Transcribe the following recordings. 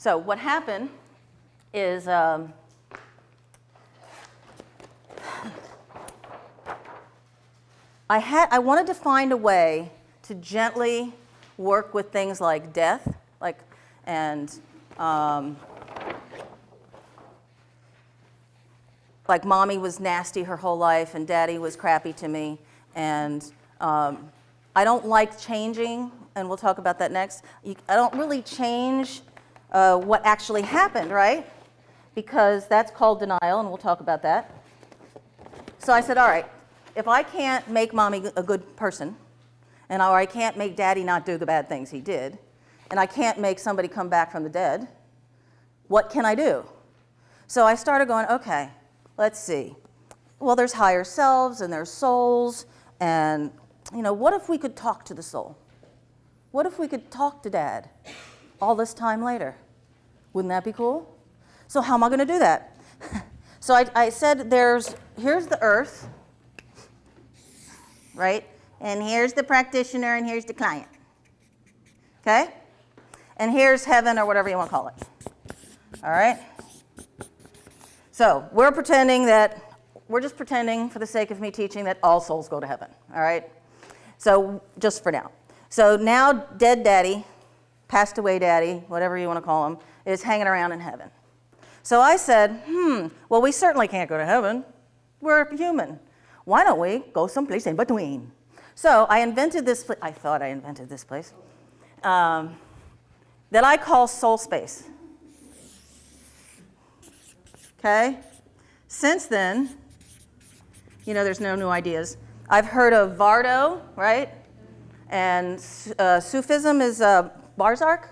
So what happened is I wanted to find a way to gently work with things like death, like mommy was nasty her whole life and daddy was crappy to me, and I don't like changing, and we'll talk about that next. I don't really change what actually happened, right? Because that's called denial, and we'll talk about that. So I said, all right, if I can't make mommy a good person, or I can't make daddy not do the bad things he did, and I can't make somebody come back from the dead, what can I do? So I started going, okay, let's see. Well, there's higher selves and there's souls, and what if we could talk to the soul? What if we could talk to dad all this time later? Wouldn't that be cool? So how am I going to do that? So I said here's the earth, right? And here's the practitioner, and here's the client. Okay? And here's heaven, or whatever you want to call it. All right? So we're just pretending for the sake of me teaching that all souls go to heaven. All right? So just for now. So now dead daddy, passed away daddy, whatever you want to call him, is hanging around in heaven. So I said, well, we certainly can't go to heaven. We're human. Why don't we go someplace in between? So I invented this place. I thought I invented this place that I call soul space. Okay? Since then, there's no new ideas. I've heard of Vardo, right? And Sufism is Barzark,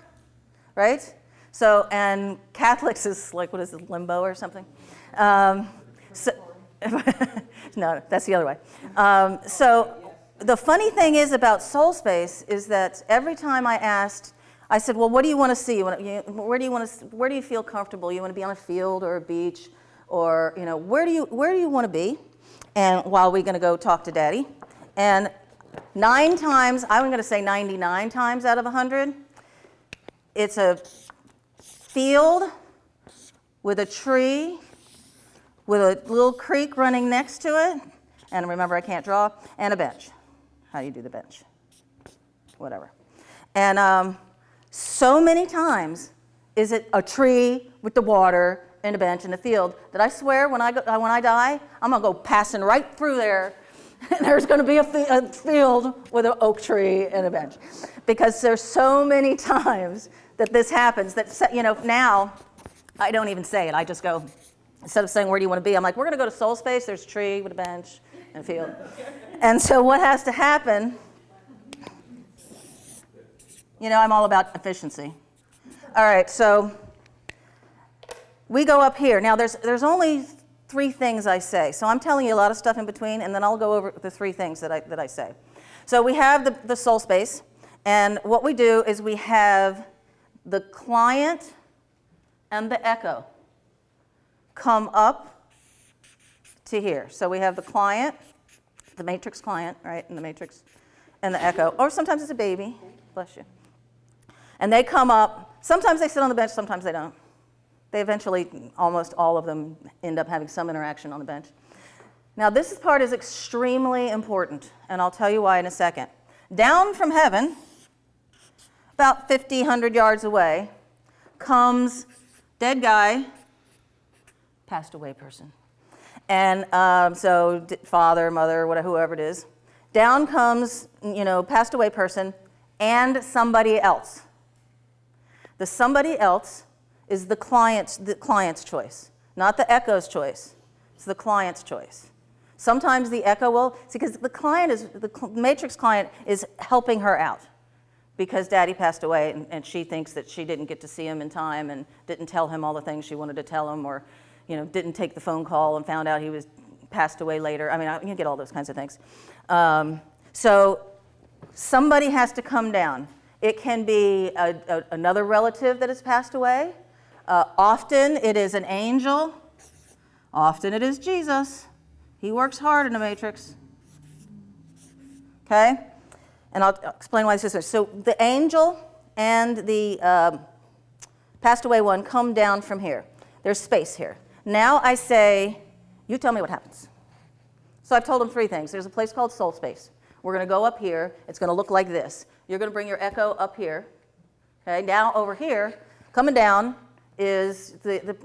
right? So, and Catholics is like, what is it, limbo or something? No, that's the other way. So the funny thing is about soul space is that every time I said, well, what do you want to see? Where do you feel comfortable? You want to be on a field or a beach, or where do you want to be? And while we're going to go talk to daddy, and 9 times, I'm going to say 99 times out of 100, it's a field with a tree, with a little creek running next to it, and remember I can't draw, and a bench. How do you do the bench? Whatever. And so many times is it a tree with the water and a bench and a field that I swear when I die, I'm going to go passing right through there, and there's going to be a field with an oak tree and a bench. Because there's so many times that this happens that, now I don't even say it. I just go, instead of saying, where do you want to be? I'm like, we're going to go to soul space. There's a tree with a bench and a field. And so what has to happen, I'm all about efficiency. All right, so we go up here. Now, there's only 3 things I say. So I'm telling you a lot of stuff in between, and then I'll go over the 3 things that I say. So we have the soul space, and what we do is we have the client and the echo come up to here. So we have the client, the matrix client, right, and the matrix, and the echo. Or sometimes it's a baby, bless you. And they come up. Sometimes they sit on the bench, sometimes they don't. They eventually, almost all of them, end up having some interaction on the bench. Now this part is extremely important, and I'll tell you why in a second. Down from heaven, about 50, 100 yards away, comes dead guy, passed away person. And so father, mother, whatever, whoever it is. Down comes, passed away person and somebody else. The somebody else is the client's choice, not the echo's choice. It's the client's choice. Sometimes the echo will, because the matrix client is helping her out because daddy passed away and she thinks that she didn't get to see him in time and didn't tell him all the things she wanted to tell him, or didn't take the phone call and found out he was passed away later. I mean, you get all those kinds of things. So somebody has to come down. It can be another relative that has passed away. Often it is an angel. Often it is Jesus. He works hard in the matrix. Okay? And I'll explain why this is. So the angel and the passed away one, come down from here. There's space here. Now I say, you tell me what happens. So I've told them 3 things. There's a place called soul space. We're going to go up here. It's going to look like this. You're going to bring your echo up here. Okay, now over here, coming down is the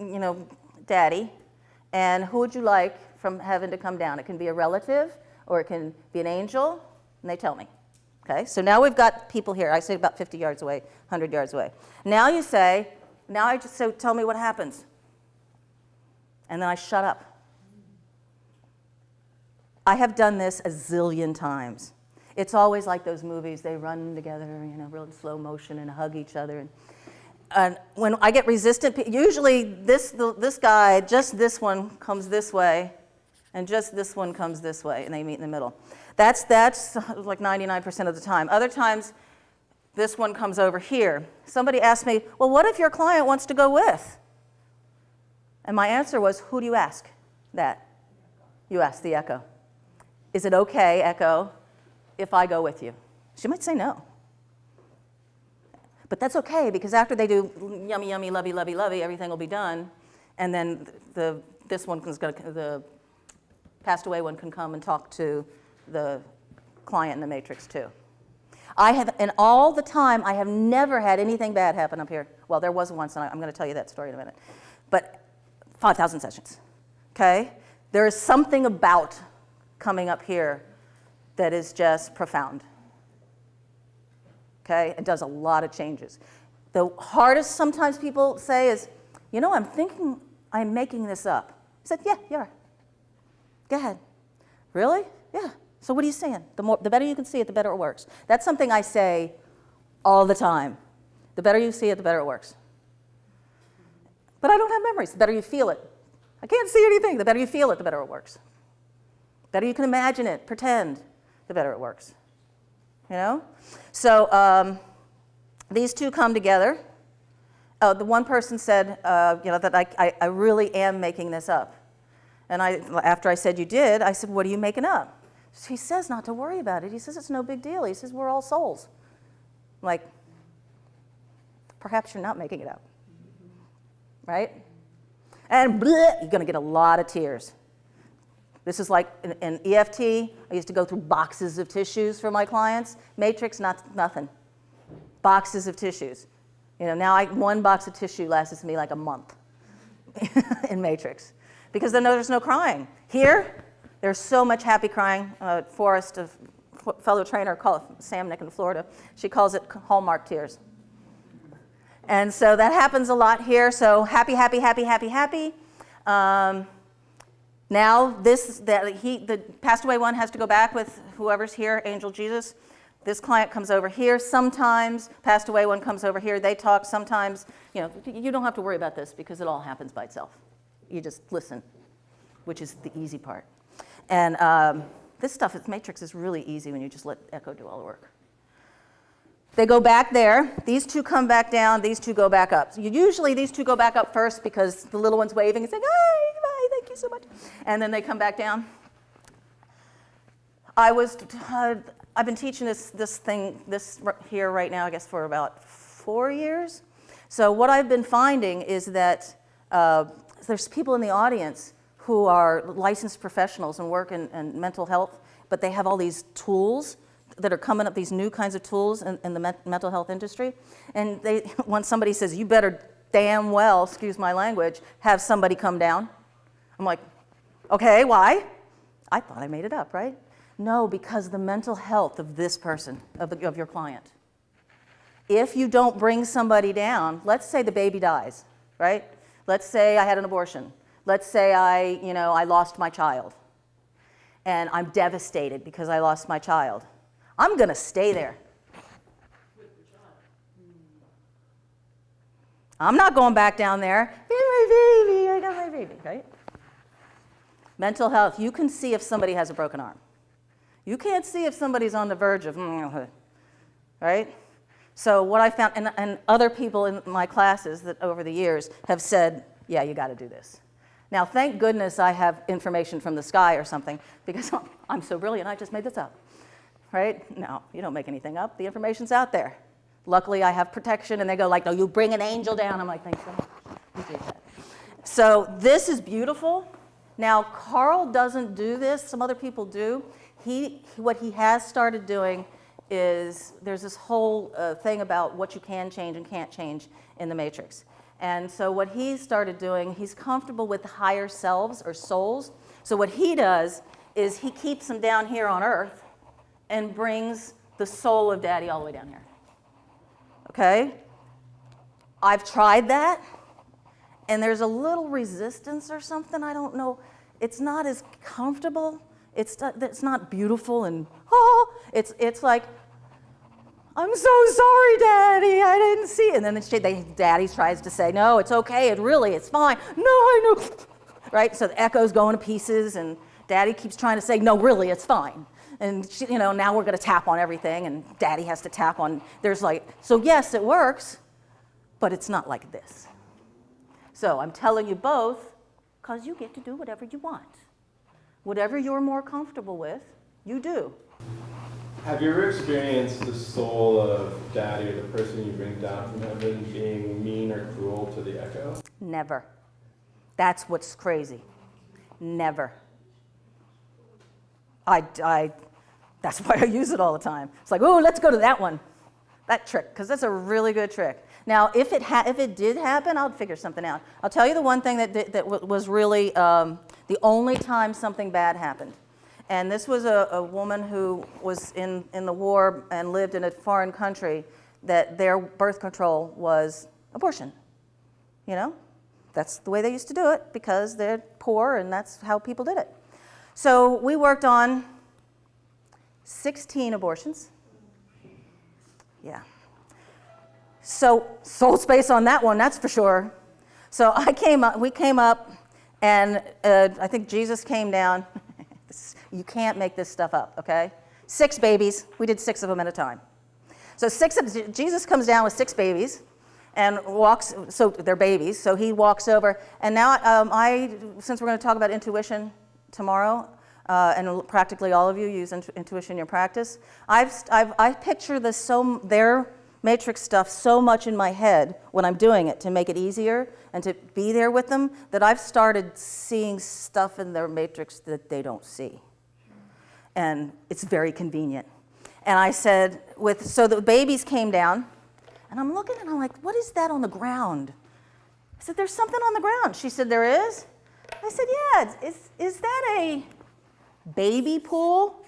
daddy. And who would you like from heaven to come down? It can be a relative or it can be an angel, and they tell me. Okay, so now we've got people here. I say about 50 yards away, 100 yards away. Now you say, now I just say, tell me what happens. And then I shut up. I have done this a zillion times. It's always like those movies, they run together, real in slow motion and hug each other. And when I get resistant, usually this guy, just this one comes this way, and just this one comes this way, and they meet in the middle. That's like 99% of the time. Other times, this one comes over here. Somebody asked me, well, what if your client wants to go with? And my answer was, who do you ask that? You ask the echo. Is it okay, echo, if I go with you? She might say no. But that's okay, because after they do yummy, yummy, lovey, lovey, lovey, everything will be done. And then the passed away one can come and talk to the client in the matrix too. And all the time, I have never had anything bad happen up here. Well, there was once, and I'm going to tell you that story in a minute. But 5,000 sessions, okay? There is something about coming up here that is just profound, okay? It does a lot of changes. The hardest sometimes people say is, I'm thinking I'm making this up. I said, yeah, you are. Go ahead. Really? Yeah. So what are you saying? The better you can see it, the better it works. That's something I say all the time. The better you see it, the better it works. But I don't have memories. The better you feel it. I can't see anything. The better you feel it, the better it works. The better you can imagine it, pretend, the better it works. So these two come together. The one person said, that I really am making this up. And after I said you did, I said, what are you making up? He says not to worry about it. He says it's no big deal. He says we're all souls. I'm like, perhaps you're not making it up, right? And bleh, you're going to get a lot of tears. This is like an EFT. I used to go through boxes of tissues for my clients. Matrix, nothing. Boxes of tissues. Now one box of tissue lasts me like a month in Matrix. Because then there's no crying. Here, there's so much happy crying. Forrest, a fellow trainer, Sam Nick in Florida, she calls it Hallmark tears. And so that happens a lot here. So happy, happy, happy, happy, happy. Now the passed away one has to go back with whoever's here, Angel Jesus. This client comes over here sometimes. Passed away one comes over here. They talk sometimes. You don't have to worry about this because it all happens by itself. You just listen, which is the easy part. And this stuff, Matrix is really easy when you just let echo do all the work. They go back there. These two come back down. These two go back up. So usually these two go back up first because the little one's waving and saying, "Hi, bye, thank you so much." And then they come back down. I've been teaching this here right now, I guess, for about 4 years. So what I've been finding is that there's people in the audience who are licensed professionals and work in mental health, but they have all these tools that are coming up, these new kinds of tools in the mental health industry. And when somebody says, you better damn well, excuse my language, have somebody come down. I'm like, okay, why? I thought I made it up, right? No, because the mental health of this person, of your client. If you don't bring somebody down, let's say the baby dies, right? Let's say I had an abortion. Let's say I lost my child. And I'm devastated because I lost my child. I'm going to stay there. I'm not going back down there. My baby, I got my baby, right? Mental health, you can see if somebody has a broken arm. You can't see if somebody's on the verge of, right? So what I found, and other people in my classes that over the years have said, yeah, you got to do this. Now, thank goodness I have information from the sky or something, because I'm so brilliant, I just made this up, right? No, you don't make anything up. The information's out there. Luckily, I have protection, and they go like, no, you bring an angel down. I'm like, thanks so much. Appreciate that. So this is beautiful. Now, Carl doesn't do this. Some other people do. What he has started doing is there's this whole thing about what you can change and can't change in the matrix. And so what he's started doing, he's comfortable with higher selves or souls. So what he does is he keeps them down here on Earth and brings the soul of Daddy all the way down here. Okay? I've tried that, and there's a little resistance or something, I don't know. It's not as comfortable. It's not beautiful and, it's like, I'm so sorry, Daddy, I didn't see it. And then Daddy tries to say, no, it's okay, it's fine. No, I know. Right? So the echo's going to pieces, and Daddy keeps trying to say, no, really, it's fine. And now we're going to tap on everything, and Daddy has to tap on, so yes, it works, but it's not like this. So I'm telling you both, because you get to do whatever you want. Whatever you're more comfortable with, you do. Have you ever experienced the soul of Daddy, or the person you bring down from heaven, being mean or cruel to the echo? Never. That's what's crazy. Never. That's why I use it all the time. It's like, oh, let's go to that one, that trick, because that's a really good trick. Now, if it did happen, I'll figure something out. I'll tell you the one thing that was really the only time something bad happened. And this was a woman who was in the war and lived in a foreign country that their birth control was abortion. That's the way they used to do it because they're poor and that's how people did it. So we worked on 16 abortions. Yeah. So soul space on that one, that's for sure. So we came up, and I think Jesus came down. You can't make this stuff up, okay? 6 babies. We did 6 of them at a time. So Jesus comes down with 6 babies and walks, so they're babies, so he walks over. And now since we're going to talk about intuition tomorrow, and practically all of you use intuition in your practice, I picture their matrix stuff so much in my head when I'm doing it to make it easier and to be there with them that I've started seeing stuff in their matrix that they don't see. And it's very convenient. And I said, so the babies came down, and I'm looking and I'm like, what is that on the ground? I said, there's something on the ground. She said, there is? I said, yeah, is that a baby pool?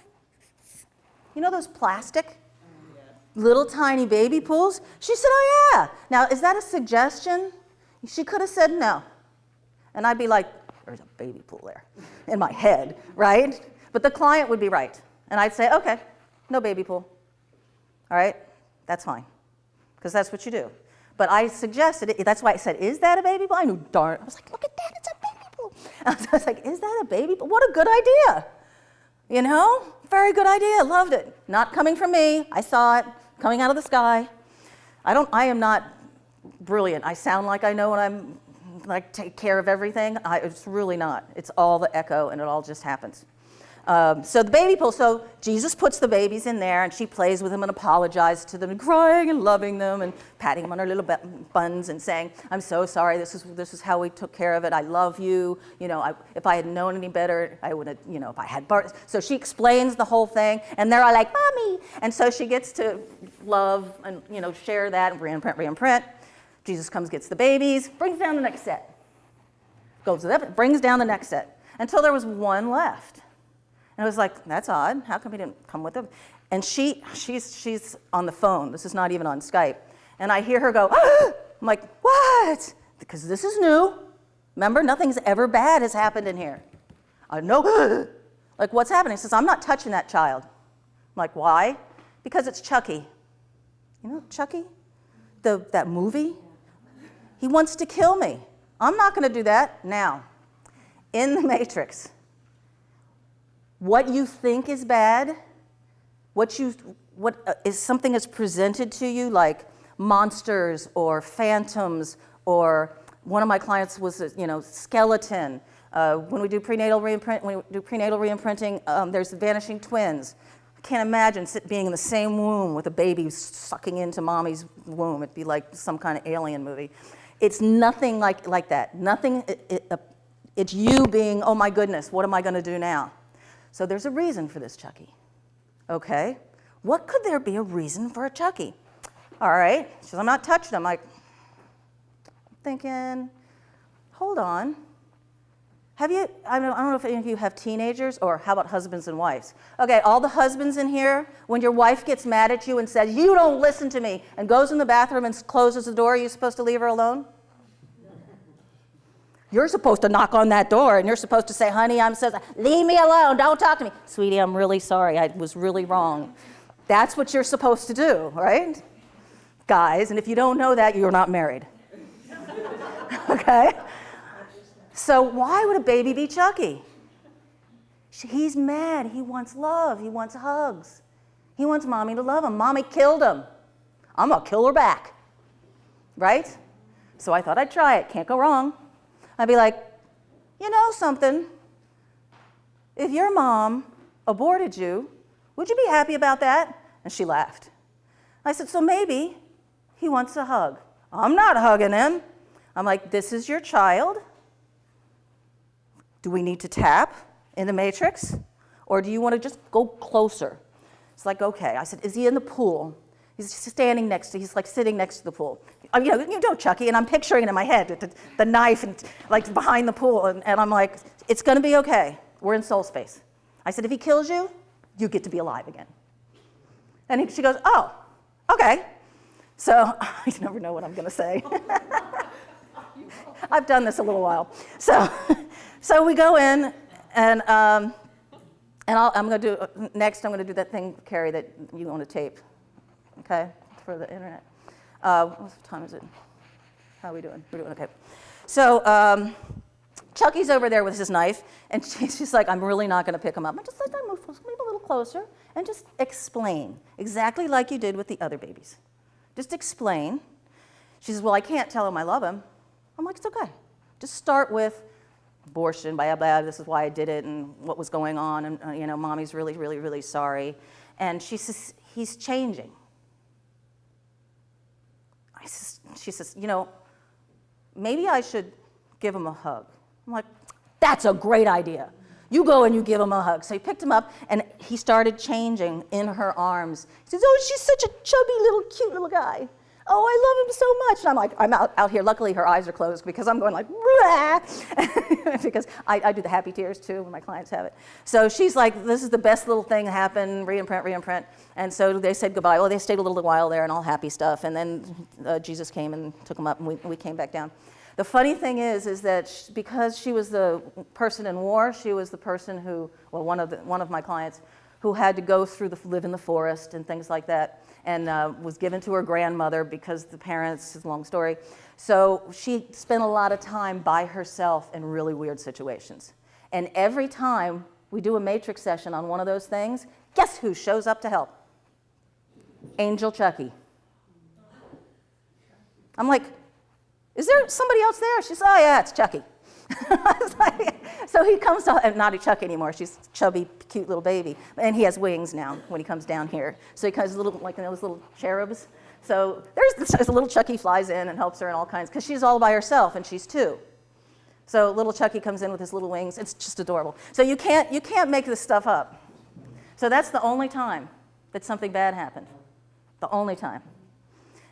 You know those plastic little tiny baby pools? She said, oh yeah. Now, is that a suggestion? She could have said no. And I'd be like, there's a baby pool there in my head, right? But the client would be right. And I'd say, okay, no baby pool. All right, that's fine, because that's what you do. But I suggested it. That's why I said, is that a baby pool? I knew darn. I was like, look at that, it's a baby pool. And I was like, is that a baby pool? What a good idea. Very good idea, loved it. Not coming from me, I saw it coming out of the sky. I am not brilliant. I sound like I know when I'm take care of everything. It's really not. It's all the echo, and it all just happens. So the baby pool, so Jesus puts the babies in there, and she plays with them and apologizes to them, and crying and loving them and patting them on her little buns and saying, I'm so sorry, this is how we took care of it, I love you, if I had known any better, I would have, if I had birth. So she explains the whole thing, and they're all like, Mommy, and so she gets to love and, share that and re-imprint. Jesus comes, gets the babies, brings down the next set. Goes to that, brings down the next set, until there was one left. And I was like, that's odd. How come he didn't come with them? And she's on the phone. This is not even on Skype. And I hear her go, ah! I'm like, what? Because this is new. Remember, nothing's ever bad has happened in here. I know. Like, what's happening? She says, I'm not touching that child. I'm like, why? Because it's Chucky. You know Chucky? That movie? He wants to kill me. I'm not going to do that now. In the Matrix, what you think is bad, what is something that's presented to you like monsters or phantoms, or one of my clients was skeleton. When we do prenatal reimprinting, there's vanishing twins. can't imagine being in the same womb with a baby sucking into mommy's womb. It'd be like some kind of alien movie. It's nothing like that. Nothing, it's you being, oh my goodness, what am I going to do now? So there's a reason for this, Chucky. Okay, what could there be a reason for a Chucky? All right, she says, I'm not touching him. I'm thinking, hold on. I don't know if any of you have teenagers, or how about husbands and wives? Okay, all the husbands in here, when your wife gets mad at you and says, you don't listen to me, and goes in the bathroom and closes the door, are you supposed to leave her alone? You're supposed to knock on that door, and you're supposed to say, honey, I'm so sorry. Leave me alone, don't talk to me. Sweetie, I'm really sorry, I was really wrong. That's what you're supposed to do, right? Guys, and if you don't know that, you're not married. Okay? So why would a baby be Chucky? He's mad. He wants love. He wants hugs. He wants mommy to love him. Mommy killed him. I'm going to kill her back. Right? So I thought I'd try it. Can't go wrong. I'd be like, you know something? If your mom aborted you, would you be happy about that? And she laughed. I said, so maybe he wants a hug. I'm not hugging him. I'm like, this is your child. Do we need to tap in the matrix? Or do you want to just go closer? It's like, okay. I said, is he in the pool? He's standing next to, he's like sitting next to the pool. You know, Chucky, and I'm picturing it in my head, the knife and like behind the pool, and I'm like, it's going to be okay. We're in soul space. I said, if he kills you, you get to be alive again. And she goes, oh, okay. So I never know what I'm going to say. I've done this a little while. So we go in, and I'm going to do, next I'm going to do that thing, Carrie, that you want to tape, okay, for the internet. What time is it? How are we doing? We're doing okay. So Chucky's over there with his knife, and she's like, I'm really not going to pick him up. I just like, move a little closer and just explain, exactly like you did with the other babies. Just explain. She says, well, I can't tell him I love him. I'm like, it's okay. Just start with abortion, blah, blah, this is why I did it, and what was going on, and you know, mommy's really, really, really sorry. And she says, he's changing. She says, you know, maybe I should give him a hug. I'm like, that's a great idea. You go and you give him a hug. So he picked him up, and he started changing in her arms. He says, oh, she's such a chubby little, cute little guy. Oh, I love him so much. And I'm like, I'm out here. Luckily, her eyes are closed because I'm going like, because I do the happy tears too when my clients have it. So she's like, this is the best little thing that happened, reimprint. And so they said goodbye. Well, they stayed a little while there and all happy stuff. And then Jesus came and took them up, and we came back down. The funny thing is that because she was the person in war, she was the person who, well, one of my clients who had to go through live in the forest and things like that. And was given to her grandmother because the parents, it's a long story. So she spent a lot of time by herself in really weird situations. And every time we do a matrix session on one of those things, guess who shows up to help? Angel Chucky. I'm like, is there somebody else there? She says, oh yeah, it's Chucky. So he comes to, and not a Chuck anymore, she's a chubby, cute little baby. And he has wings now when he comes down here. So he comes like those little cherubs. So there's a little Chucky flies in and helps her and all kinds, because she's all by herself and she's 2. So little Chucky comes in with his little wings. It's just adorable. So you can't make this stuff up. So that's the only time that something bad happened. The only time.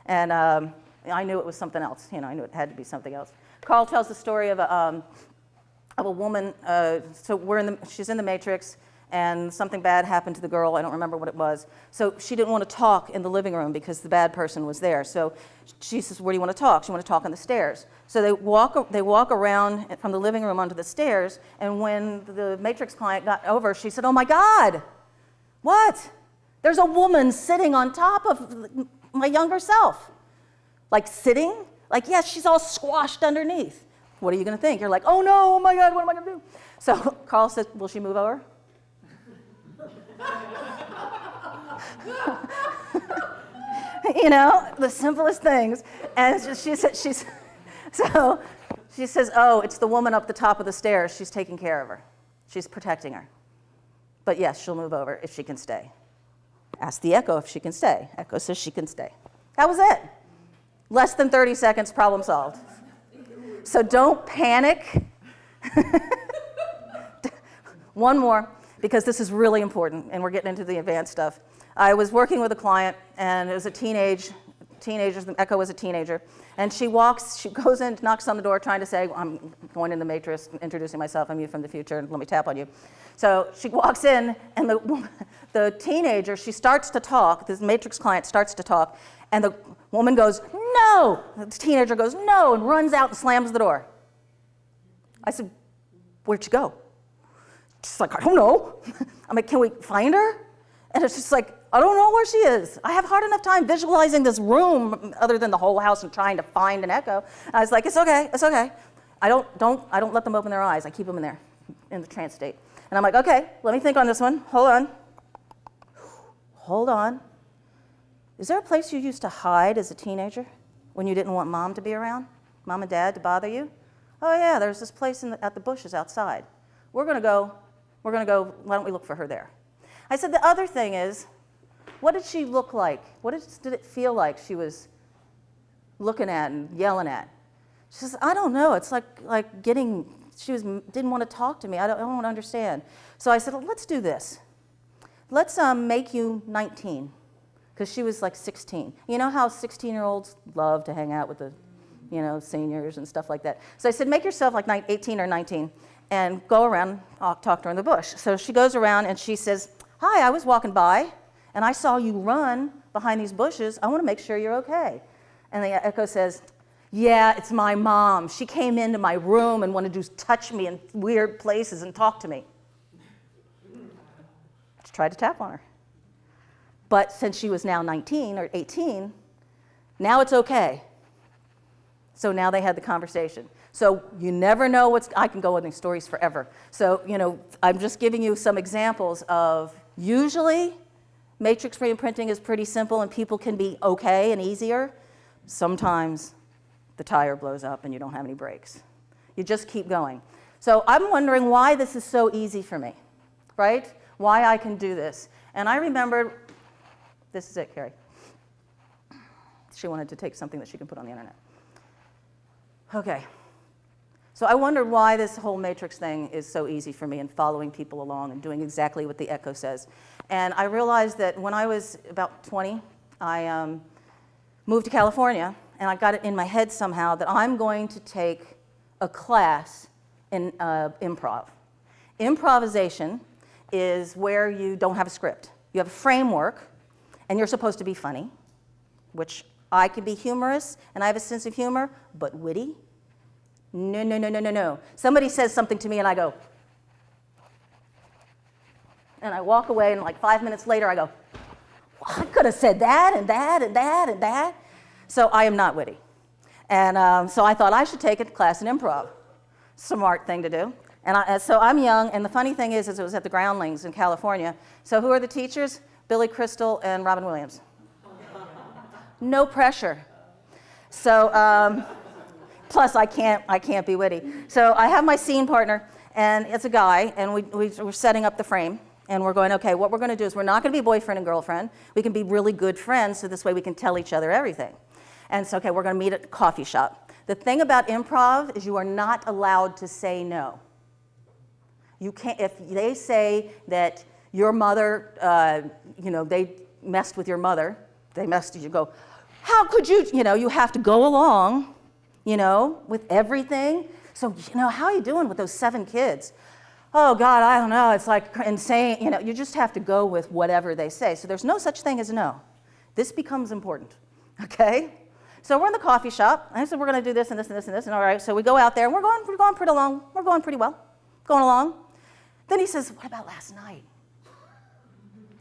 And I knew it was something else. You know, I knew it had to be something else. Carl tells the story of a woman. So she's in the Matrix, and something bad happened to the girl. I don't remember what it was. So she didn't want to talk in the living room because the bad person was there. So she says, "Where do you want to talk?" She wanted to talk on the stairs. So they walk around from the living room onto the stairs. And when the Matrix client got over, she said, "Oh my God, what? There's a woman sitting on top of my younger self, like sitting." Like, yes, she's all squashed underneath. What are you going to think? You're like, oh no, oh my God, what am I going to do? So Carl says, will she move over? You know, the simplest things. And she says, oh, it's the woman up the top of the stairs. She's taking care of her. She's protecting her. But yes, she'll move over if she can stay. Ask the echo if she can stay. Echo says she can stay. That was it. Less than 30 seconds, problem solved. So don't panic. One more, because this is really important, and we're getting into the advanced stuff. I was working with a client, and it was a teenager, Echo was a teenager, and she goes in, knocks on the door, trying to say, I'm going in the matrix, introducing myself, I'm you from the future, and let me tap on you. So she walks in, and the teenager, she starts to talk, this matrix client starts to talk, and the woman goes, no! The teenager goes, no, and runs out and slams the door. I said, where'd you go? She's like, I don't know. I'm like, can we find her? And it's just like, I don't know where she is. I have hard enough time visualizing this room other than the whole house and trying to find an echo. I was like, it's okay, it's okay. I don't let them open their eyes. I keep them in there, in the trance state. And I'm like, okay, let me think on this one. Hold on. Is there a place you used to hide as a teenager when you didn't want mom to be around? Mom and dad to bother you? Oh yeah, there's this place at the bushes outside. We're gonna go, why don't we look for her there? I said, the other thing is, what did she look like? What did it feel like she was looking at and yelling at? She says, I don't know, it's like didn't want to talk to me, I don't want to understand. So I said, well, let's do this. Let's make you 19, because she was like 16. You know how 16-year-olds love to hang out with the seniors and stuff like that. So I said, make yourself like 18 or 19 and go around, talk to her in the bush. So she goes around and she says, hi, I was walking by and I saw you run behind these bushes. I want to make sure you're okay. And the echo says, yeah, it's my mom. She came into my room and wanted to touch me in weird places and talk to me. I tried to tap on her. But since she was now 19 or 18, now it's okay. So now they had the conversation. So you never know I can go with these stories forever. So, I'm just giving you some examples of usually matrix reimprinting is pretty simple and people can be okay and easier. Sometimes the tire blows up and you don't have any brakes. You just keep going. So I'm wondering why this is so easy for me, right? Why I can do this. And I remembered, this is it, Carrie. She wanted to take something that she can put on the internet. Okay. So I wondered why this whole matrix thing is so easy for me and following people along and doing exactly what the echo says. And I realized that when I was about 20, I moved to California, and I got it in my head somehow that I'm going to take a class in improv. Improvisation is where you don't have a script. You have a framework, and you're supposed to be funny, which I can be humorous, and I have a sense of humor, but witty? No, no, no, no, no, no. Somebody says something to me, and I go, and I walk away, and like 5 minutes later, I go, well, I could have said that, and that, and that, and that. So I am not witty. And so I thought I should take a class in improv. Smart thing to do. And so I'm young, and the funny thing is it was at the Groundlings in California. So who are the teachers? Billy Crystal and Robin Williams. No pressure. So, plus I can't be witty. So I have my scene partner, and it's a guy, and we're setting up the frame, and we're going, okay, what we're going to do is we're not going to be boyfriend and girlfriend. We can be really good friends, so this way we can tell each other everything. And so, okay, we're going to meet at a coffee shop. The thing about improv is you are not allowed to say no. You can't, if they say that your mother, they messed with your mother, you go, how could you, you have to go along, with everything. So, how are you doing with those 7 kids? Oh God, I don't know, it's like insane, you just have to go with whatever they say. So there's no such thing as no. This becomes important, okay? So we're in the coffee shop, and I said we're gonna do this and this and this and this, and all right, so we go out there, and we're going pretty well, going along. Then he says, what about last night?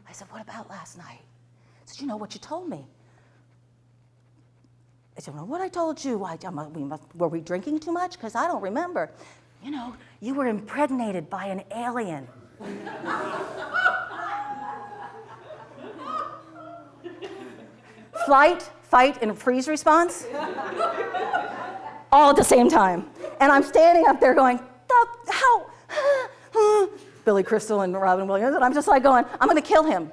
I said, what about last night? He said, what you told me? I said, well, what I told you? Were we drinking too much? Because I don't remember. You were impregnated by an alien. Flight, fight, and freeze response. All at the same time. And I'm standing up there going, how? Billy Crystal and Robin Williams, and I'm just like going, I'm going to kill him.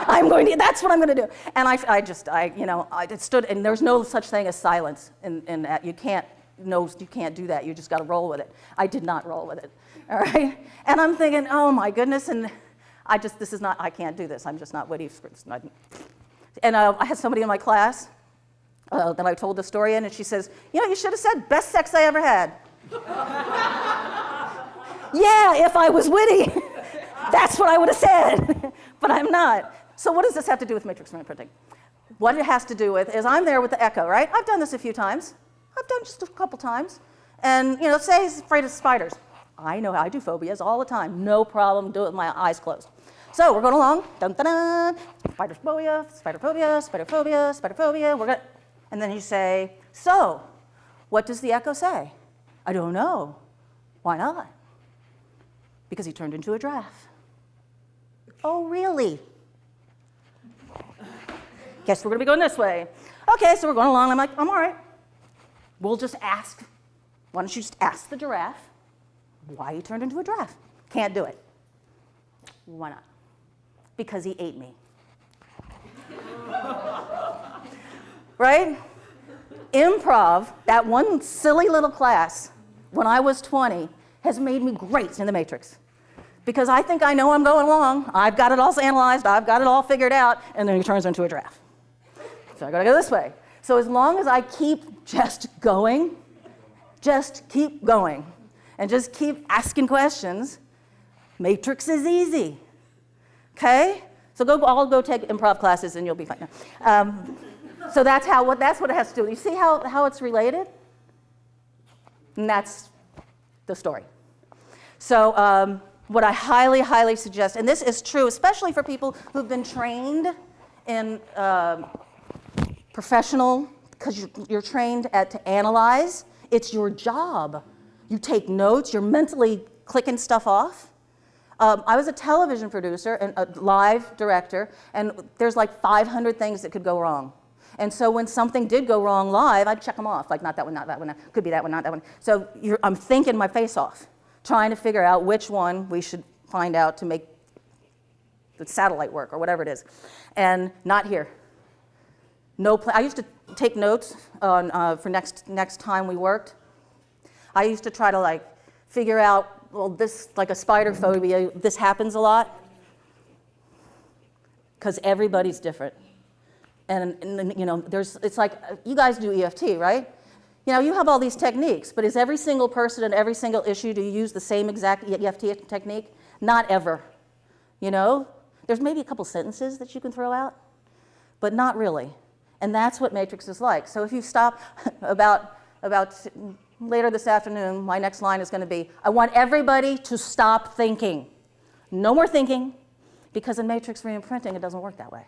That's what I'm going to do. And I stood, and there's no such thing as silence in that. You can't do that. You just got to roll with it. I did not roll with it, all right? And I'm thinking, oh my goodness, and I can't do this. I'm just not witty. And I had somebody in my class that I told the story in, and she says, you should have said, best sex I ever had. Yeah, if I was witty, that's what I would have said, but I'm not. So what does this have to do with matrix imprinting? What it has to do with is I'm there with the echo, right? I've done this a few times. I've done just a couple times. And, say he's afraid of spiders. I know I do phobias all the time. No problem, do it with my eyes closed. So we're going along, dun dun dun, spider phobia, spider phobia, spider phobia, spider phobia. And then you say, so, what does the echo say? I don't know. Why not? Because he turned into a giraffe. Oh, really? Guess we're going to be going this way. Okay, so we're going along. I'm like, I'm all right. We'll just ask. Why don't you just ask the giraffe why he turned into a giraffe? Can't do it. Why not? Because he ate me. Right? Improv, that one silly little class, when I was 20, has made me great in the Matrix. Because I think I know I'm going along. I've got it all analyzed. I've got it all figured out. And then he turns into a giraffe. So I got to go this way. So as long as I keep just going, and just keep asking questions, Matrix is easy. Okay? So I'll go take improv classes and you'll be fine. So that's what it has to do. You see how it's related? And that's the story. So what I highly, highly suggest, and this is true, especially for people who've been trained in professional, because you're trained to analyze. It's your job. You take notes. You're mentally clicking stuff off. I was a television producer and a live director, and there's like 500 things that could go wrong. And so when something did go wrong live, I'd check them off, like not that one, not that one, could be that one, not that one. So I'm thinking my face off, trying to figure out which one we should find out to make the satellite work or whatever it is. And not here. I used to take notes on, for next time we worked. I used to try to figure out, well, this, like a spider phobia, this happens a lot. Because everybody's different. And it's like, you guys do EFT, right? You have all these techniques, but is every single person and every single issue, do you use the same exact EFT technique? Not ever. There's maybe a couple sentences that you can throw out, but not really. And that's what Matrix is like. So if you stop about later this afternoon, my next line is going to be, I want everybody to stop thinking. No more thinking, because in Matrix reimprinting, it doesn't work that way.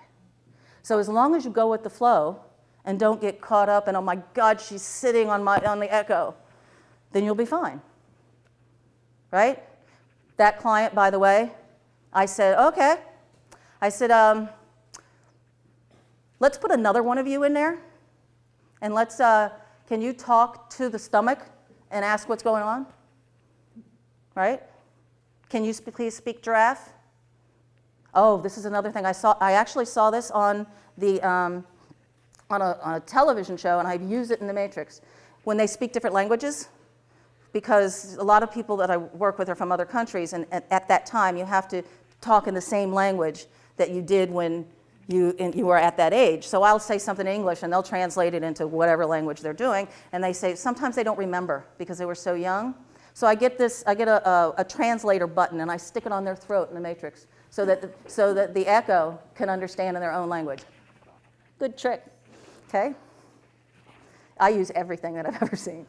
So as long as you go with the flow and don't get caught up in, oh my God, she's sitting on the echo, then you'll be fine. Right? That client, by the way, I said, okay. I said, let's put another one of you in there, and can you talk to the stomach and ask what's going on? Right? Can you please speak giraffe? Oh, this is another thing I saw. I actually saw this on a television show, and I've used it in the Matrix. When they speak different languages, because a lot of people that I work with are from other countries, and at that time you have to talk in the same language that you did when you were at that age. So I'll say something in English, and they'll translate it into whatever language they're doing, and they say sometimes they don't remember because they were so young. So I get a translator button, and I stick it on their throat in the Matrix, so that the echo can understand in their own language. Good trick, okay? I use everything that I've ever seen.